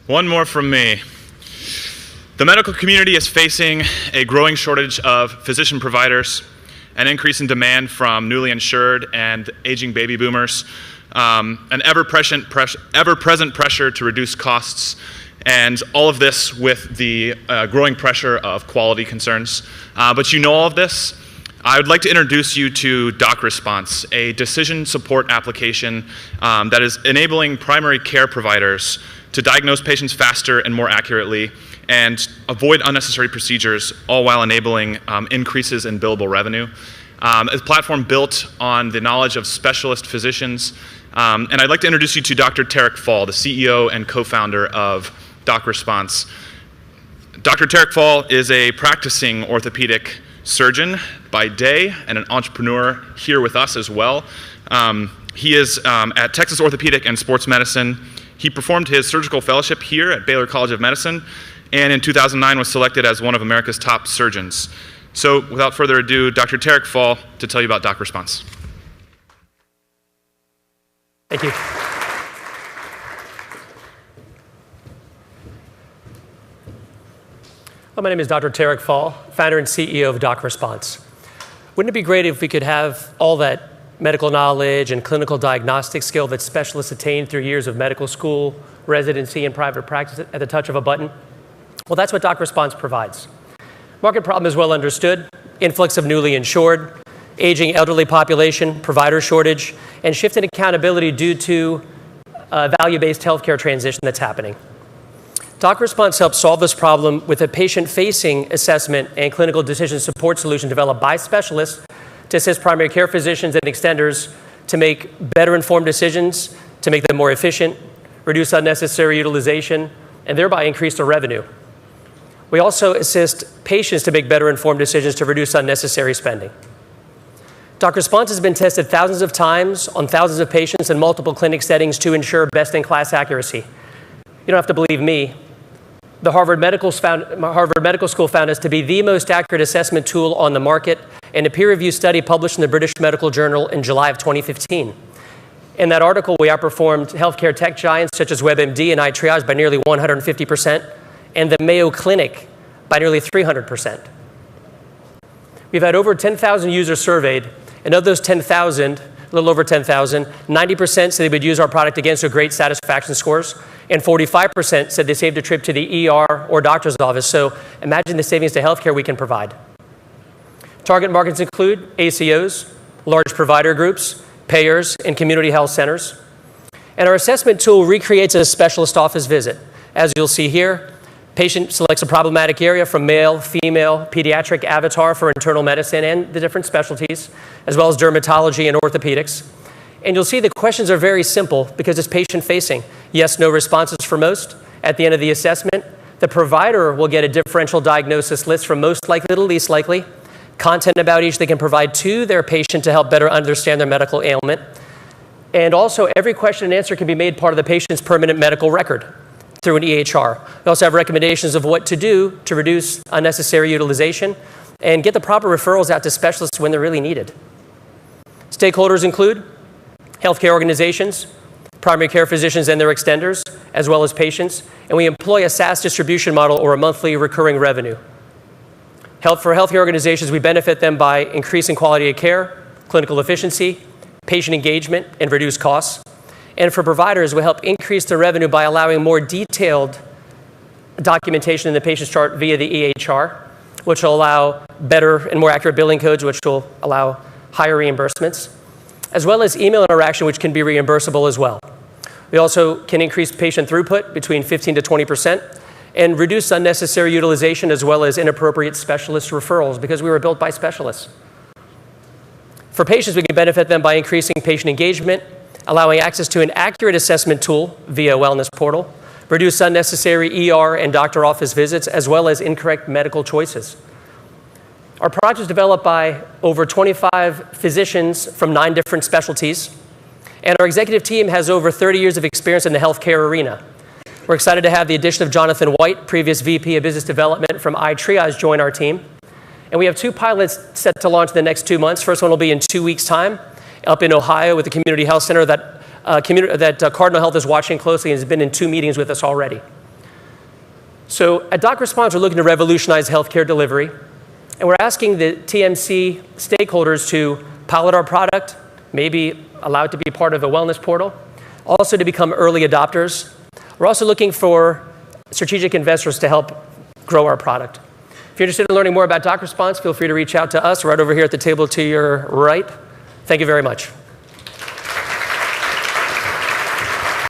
One more from me. The medical community is facing a growing shortage of physician providers, an increase in demand from newly insured and aging baby boomers, an ever-present pressure to reduce costs, and all of this with the growing pressure of quality concerns. But you know all of this. I would like to introduce you to DocResponse, a decision support application that is enabling primary care providers to diagnose patients faster and more accurately and avoid unnecessary procedures, all while enabling increases in billable revenue. It's a platform built on the knowledge of specialist physicians. And I'd like to introduce you to Dr. Tarek Fahl, the CEO and co-founder of DocResponse. Dr. Tarek Fahl is a practicing orthopedic surgeon by day and an entrepreneur here with us as well. He is at Texas Orthopedic and Sports Medicine. He performed his surgical fellowship here at Baylor College of Medicine, and in 2009 was selected as one of America's top surgeons. So without further ado, Dr. Tarek Fahl to tell you about DocResponse. Thank you. Well, my name is Dr. Tarek Fahl, founder and CEO of DocResponse. Wouldn't it be great if we could have all that medical knowledge and clinical diagnostic skill that specialists attain through years of medical school, residency, and private practice at the touch of a button? Well, that's what DocResponse provides. Market problem is well understood: influx of newly insured, aging elderly population, provider shortage, and shift in accountability due to value-based healthcare transition that's happening. DocResponse helps solve this problem with a patient-facing assessment and clinical decision support solution developed by specialists to assist primary care physicians and extenders to make better informed decisions, to make them more efficient, reduce unnecessary utilization, and thereby increase their revenue. We also assist patients to make better informed decisions to reduce unnecessary spending. DocResponse has been tested thousands of times on thousands of patients in multiple clinic settings to ensure best-in-class accuracy. You don't have to believe me. The Harvard Medical School found us to be the most accurate assessment tool on the market in a peer-reviewed study published in the British Medical Journal in July of 2015. In that article, we outperformed healthcare tech giants such as WebMD and iTriage by nearly 150%, and the Mayo Clinic by nearly 300%. We've had over 10,000 users surveyed, and of those 10,000, a little over 10,000, 90% said they would use our product again, so great satisfaction scores, and 45% said they saved a trip to the ER or doctor's office. So imagine the savings to healthcare we can provide. Target markets include ACOs, large provider groups, payers, and community health centers. And our assessment tool recreates a specialist office visit. As you'll see here, patient selects a problematic area from male, female, pediatric avatar for internal medicine and the different specialties, as well as dermatology and orthopedics. And you'll see the questions are very simple because it's patient-facing. Yes, no responses for most. At the end of the assessment, the provider will get a differential diagnosis list from most likely to least likely, content about each they can provide to their patient to help better understand their medical ailment. And also, every question and answer can be made part of the patient's permanent medical record through an EHR. We also have recommendations of what to do to reduce unnecessary utilization and get the proper referrals out to specialists when they're really needed. Stakeholders include healthcare organizations, primary care physicians and their extenders, as well as patients, and we employ a SaaS distribution model or a monthly recurring revenue. For healthcare organizations, we benefit them by increasing quality of care, clinical efficiency, patient engagement, and reduced costs. And for providers, we help increase their revenue by allowing more detailed documentation in the patient's chart via the EHR, which will allow better and more accurate billing codes, which will allow higher reimbursements, as well as email interaction, which can be reimbursable as well. We also can increase patient throughput between 15 to 20% and reduce unnecessary utilization as well as inappropriate specialist referrals because we were built by specialists. For patients, we can benefit them by increasing patient engagement, allowing access to an accurate assessment tool via a wellness portal, reduce unnecessary ER and doctor office visits, as well as incorrect medical choices. Our product was developed by over 25 physicians from 9 different specialties, and our executive team has over 30 years of experience in the healthcare arena. We're excited to have the addition of Jonathan White, previous VP of Business Development from iTriage, join our team. And we have 2 pilots set to launch in the next 2 months. First one will be in 2 weeks' time, up in Ohio with the community health center that Cardinal Health is watching closely and has been in 2 meetings with us already. So at DocResponse, we're looking to revolutionize healthcare delivery. And we're asking the TMC stakeholders to pilot our product, maybe allow it to be part of a wellness portal, also to become early adopters. We're also looking for strategic investors to help grow our product. If you're interested in learning more about DocResponse, feel free to reach out to us right over here at the table to your right. Thank you very much.